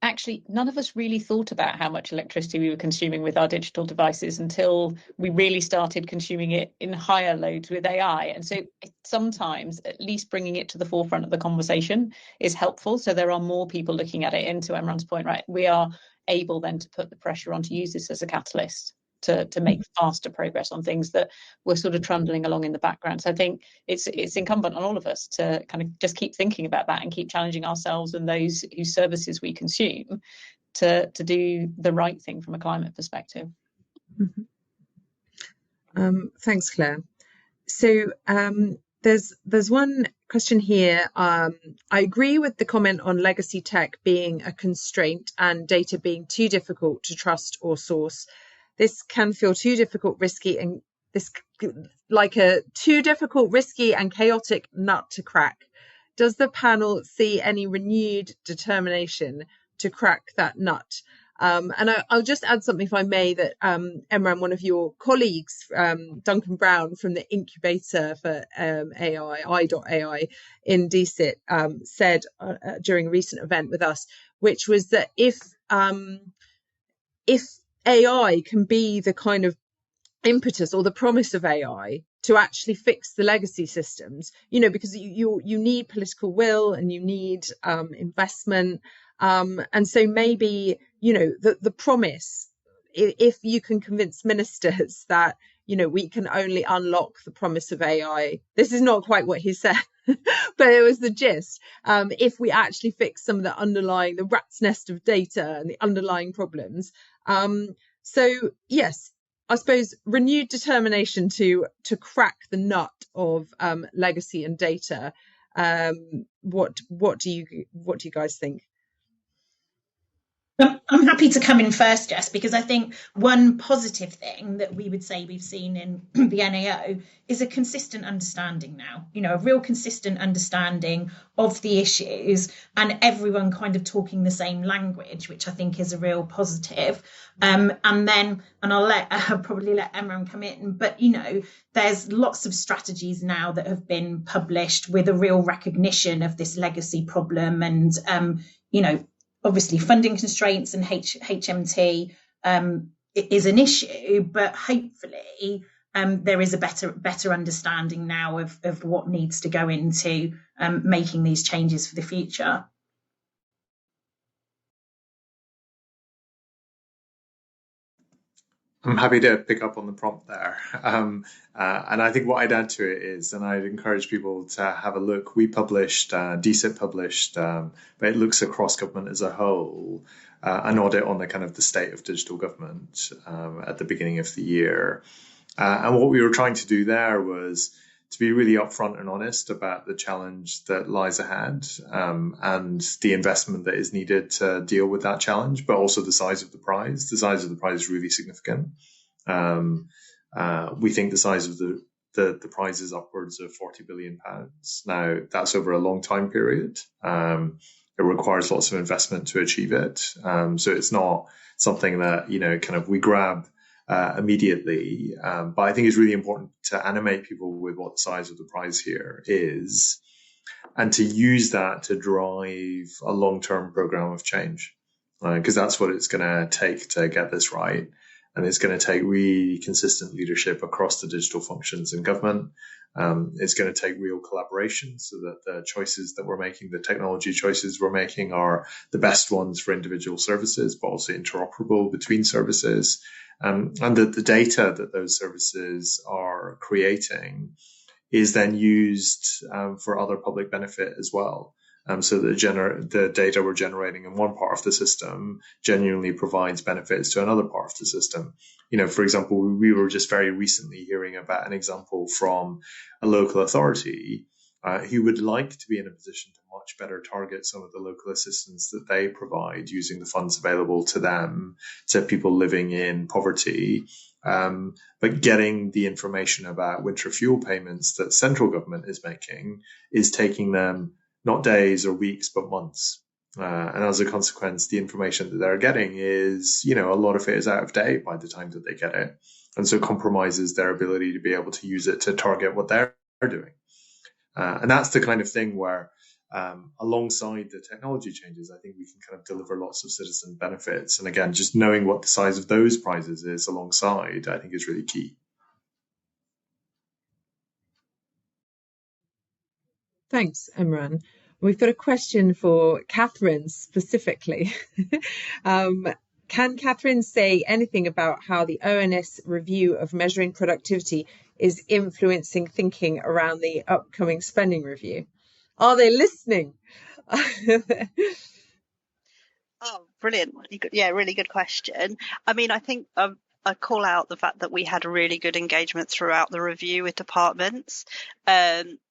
actually none of us really thought about how much electricity we were consuming with our digital devices until we really started consuming it in higher loads with AI. And so sometimes at least bringing it to the forefront of the conversation is helpful. So there are more people looking at it. And to Emran's point, right, we are able then to put the pressure on to use this as a catalyst to make faster progress on things that were sort of trundling along in the background. So I think it's incumbent on all of us to kind of just keep thinking about that and keep challenging ourselves and those whose services we consume to do the right thing from a climate perspective. Mm-hmm. Thanks, Claire. So there's one question here. I agree with the comment on legacy tech being a constraint and data being too difficult to trust or source. This can feel too difficult, risky, and too difficult, risky, and chaotic nut to crack. Does the panel see any renewed determination to crack that nut? And I'll just add something, if I may, that Emran, one of your colleagues, Duncan Brown from the incubator for AI, I.AI in DSIT, said during a recent event with us, which was that if AI can be the kind of impetus or the promise of AI to actually fix the legacy systems, because you need political will and you need investment. And so maybe, the promise, if you can convince ministers that, we can only unlock the promise of AI. This is not quite what he said, but it was the gist. If we actually fix some of the rat's nest of data and the underlying problems. So yes, I suppose renewed determination to crack the nut of legacy and data. What do you guys think? I'm happy to come in first, Jess, because I think one positive thing that we would say we've seen in the NAO is a consistent understanding now, a real consistent understanding of the issues and everyone kind of talking the same language, which I think is a real positive. And I'll probably let Emran come in, but there's lots of strategies now that have been published with a real recognition of this legacy problem and, obviously funding constraints and HMT is an issue, but hopefully there is a better understanding now of what needs to go into making these changes for the future. I'm happy to pick up on the prompt there. And I think what I'd add to it is, and I'd encourage people to have a look, we published, DSIT published, but it looks across government as a whole, an audit on the kind of the state of digital government at the beginning of the year. And what we were trying to do there was to be really upfront and honest about the challenge that lies ahead and the investment that is needed to deal with that challenge, but also the size of the prize. The size of the prize is really significant. We think the size of the prize is upwards of £40 billion. Now, that's over a long time period. It requires lots of investment to achieve it. So it's not something that, kind of we grab immediately. But I think it's really important to animate people with what the size of the prize here is and to use that to drive a long-term program of change, because that's what it's going to take to get this right. And it's going to take really consistent leadership across the digital functions in government. It's going to take real collaboration so that the choices that we're making, the technology choices we're making, are the best ones for individual services, but also interoperable between services. And that the data that those services are creating is then used for other public benefit as well. So the data we're generating in one part of the system genuinely provides benefits to another part of the system. For example, we were just very recently hearing about an example from a local authority who would like to be in a position to much better target some of the local assistance that they provide using the funds available to them, to people living in poverty. But getting the information about winter fuel payments that central government is making is taking them not days or weeks, but months. And as a consequence, the information that they're getting is, a lot of it is out of date by the time that they get it. And so compromises their ability to be able to use it to target what they're doing. And that's the kind of thing where, alongside the technology changes, I think we can kind of deliver lots of citizen benefits. And again, just knowing what the size of those prizes is alongside, I think is really key. Thanks, Emran. We've got a question for Katherine specifically. Can Katherine say anything about how the ONS review of measuring productivity is influencing thinking around the upcoming spending review? Are they listening? Oh, brilliant. Yeah, really good question. I mean, I think I call out the fact that we had a really good engagement throughout the review with departments.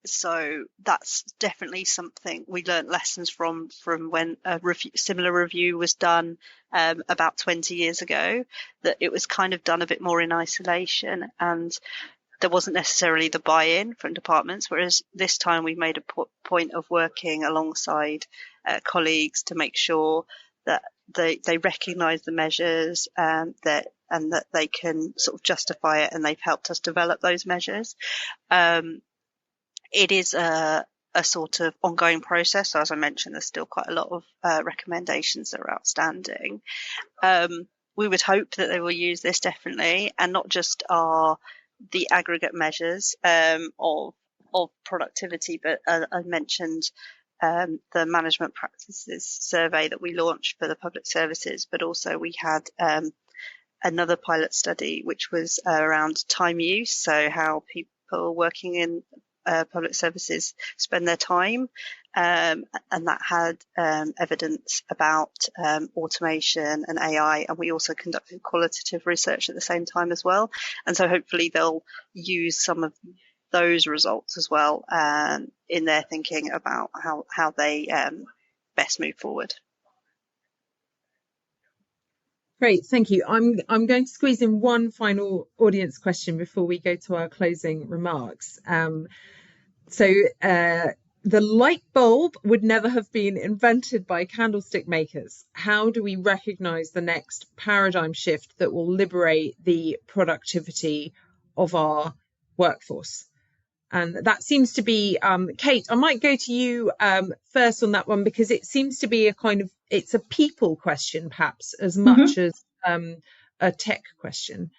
So that's definitely something we learned lessons from when a similar review was done about 20 years ago, that it was kind of done a bit more in isolation and there wasn't necessarily the buy-in from departments, whereas this time we made a point of working alongside colleagues to make sure that they recognise the measures and that they can sort of justify it, and they've helped us develop those measures. It is a sort of ongoing process. So as I mentioned, there's still quite a lot of recommendations that are outstanding. We would hope that they will use this definitely, and not just the aggregate measures of productivity, but I mentioned the management practices survey that we launched for the public services, but also we had another pilot study which was around time use, so how people working in public services spend their time, and that had evidence about automation and AI, and we also conducted qualitative research at the same time as well, and so hopefully they'll use some of those results as well in their thinking about how they best move forward. Great, thank you. I'm going to squeeze in one final audience question before we go to our closing remarks. The light bulb would never have been invented by candlestick makers. How do we recognise the next paradigm shift that will liberate the productivity of our workforce? And that seems to be, Kate, I might go to you first on that one, because it seems to be it's a people question, perhaps, as much as a tech question.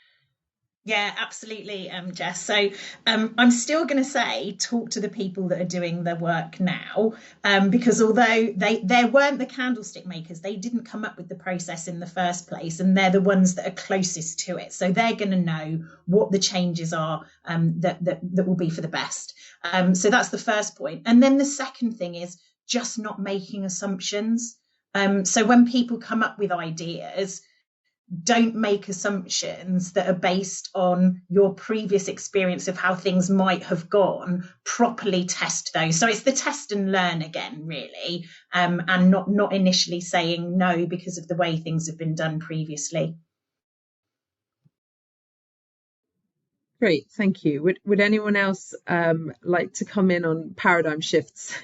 Yeah, absolutely, Jess. So I'm still going to say talk to the people that are doing the work now, because although they weren't the candlestick makers, they didn't come up with the process in the first place, and they're the ones that are closest to it. So they're going to know what the changes are that will be for the best. So that's the first point. And then the second thing is just not making assumptions. So when people come up with ideas, don't make assumptions that are based on your previous experience of how things might have gone. Properly test those. So it's the test and learn again, really, and not initially saying no because of the way things have been done previously. Great, thank you. Would anyone else like to come in on paradigm shifts?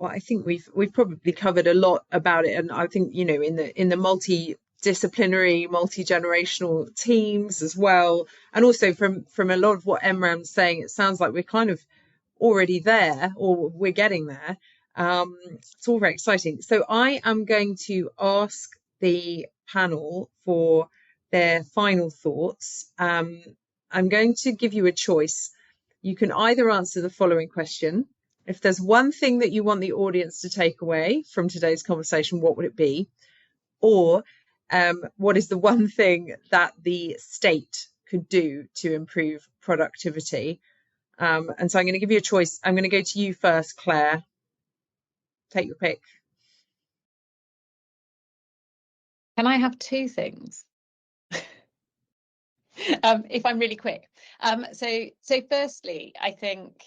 Well, I think we've probably covered a lot about it, and I think, you know, in the multidisciplinary, multi-generational teams as well, and also from a lot of what Emran's saying, it sounds like we're kind of already there, or we're getting there. It's all very exciting. So I am going to ask the panel for their final thoughts. I'm going to give you a choice. You can either answer the following question. If there's one thing that you want the audience to take away from today's conversation, what would it be? Or what is the one thing that the state could do to improve productivity? And so I'm going to give you a choice. I'm going to go to you first, Claire. Take your pick. Can I have two things? If I'm really quick. So firstly, I think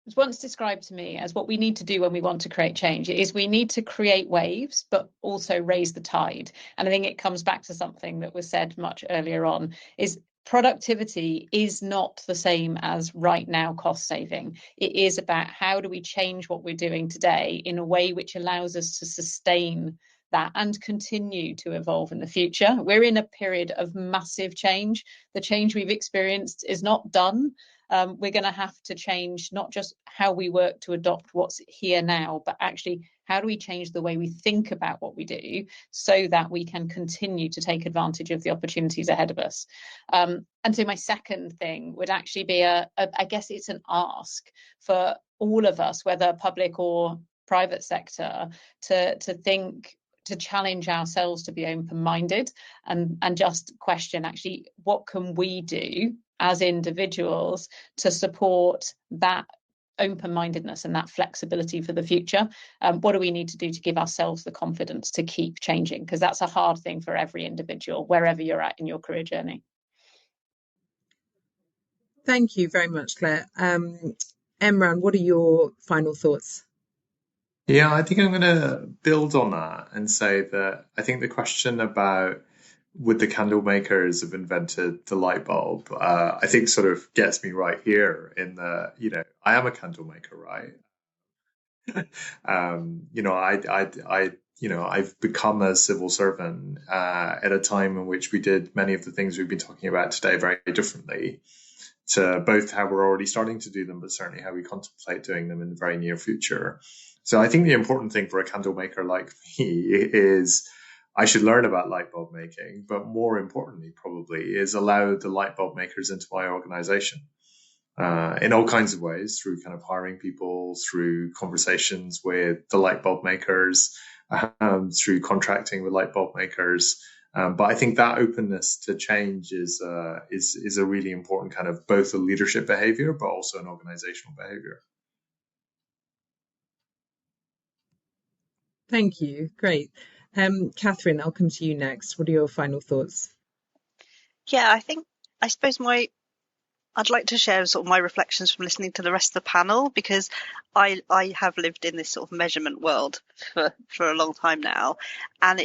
it's once described to me as what we need to do when we want to create change is we need to create waves, but also raise the tide. And I think it comes back to something that was said much earlier on, is productivity is not the same as right now cost saving. It is about how do we change what we're doing today in a way which allows us to sustain that and continue to evolve in the future. We're in a period of massive change. The change we've experienced is not done. We're going to have to change not just how we work to adopt what's here now, but actually how do we change the way we think about what we do so that we can continue to take advantage of the opportunities ahead of us. And so my second thing would actually be I guess it's an ask for all of us, whether public or private sector, to challenge ourselves to be open-minded and just question actually what can we do as individuals to support that open-mindedness and that flexibility for the future. What do we need to do to give ourselves the confidence to keep changing? Because that's a hard thing for every individual, wherever you're at in your career journey. Thank you very much, Claire. Emran, what are your final thoughts? Yeah, I think I'm going to build on that and say that I think the question about would the candle makers have invented the light bulb, I think sort of gets me right here in the, you know, I am a candle maker, right? You know, I've become a civil servant at a time in which we did many of the things we've been talking about today very differently, to both how we're already starting to do them, but certainly how we contemplate doing them in the very near future. So I think the important thing for a candle maker like me is I should learn about light bulb making, but more importantly, probably, is allow the light bulb makers into my organization in all kinds of ways, through kind of hiring people, through conversations with the light bulb makers, through contracting with light bulb makers. But I think that openness to change is a really important kind of both a leadership behavior, but also an organizational behavior. Thank you. Great. Katherine, I'll come to you next. What are your final thoughts? Yeah, I suppose I'd like to share sort of my reflections from listening to the rest of the panel, because I have lived in this sort of measurement world for a long time now, and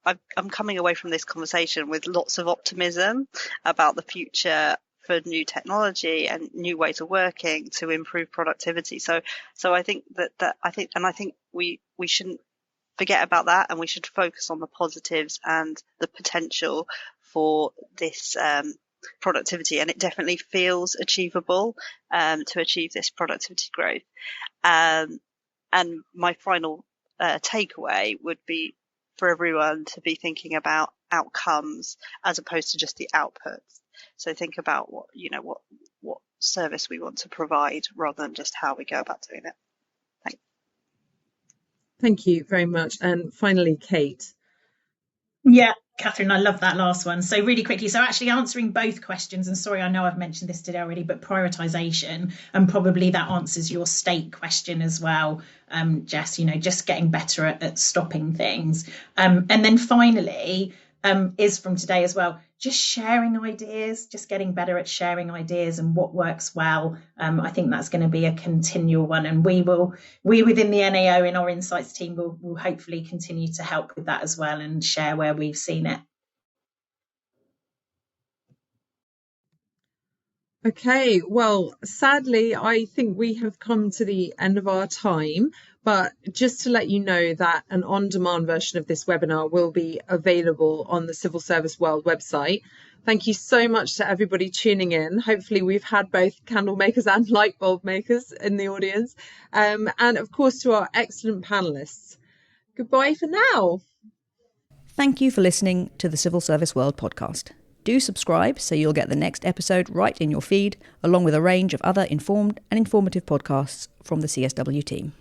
I'm coming away from this conversation with lots of optimism about the future for new technology and new ways of working to improve productivity. So I think I think we shouldn't forget about that, and we should focus on the positives and the potential for this productivity, and it definitely feels achievable to achieve this productivity growth. And my final takeaway would be for everyone to be thinking about outcomes as opposed to just the outputs. So think about what service we want to provide rather than just how we go about doing it. Thanks. Thank you very much. And finally, Kate. Yeah, Katherine, I love that last one. So really quickly, so actually answering both questions, and sorry, I know I've mentioned this today already, but prioritisation, and probably that answers your state question as well, Jess, just getting better at stopping things. And then finally, is from today as well, just sharing ideas, just getting better at sharing ideas and what works well. I think that's going to be a continual one, and we within the NAO in our insights team will hopefully continue to help with that as well and share where we've seen it. Okay, well, sadly, I think we have come to the end of our time, but just to let you know that an on-demand version of this webinar will be available on the Civil Service World website. Thank you so much to everybody tuning in. Hopefully we've had both candle makers and light bulb makers in the audience. And of course to our excellent panelists. Goodbye for now. Thank you for listening to the Civil Service World podcast. Do subscribe so you'll get the next episode right in your feed, along with a range of other informed and informative podcasts from the CSW team.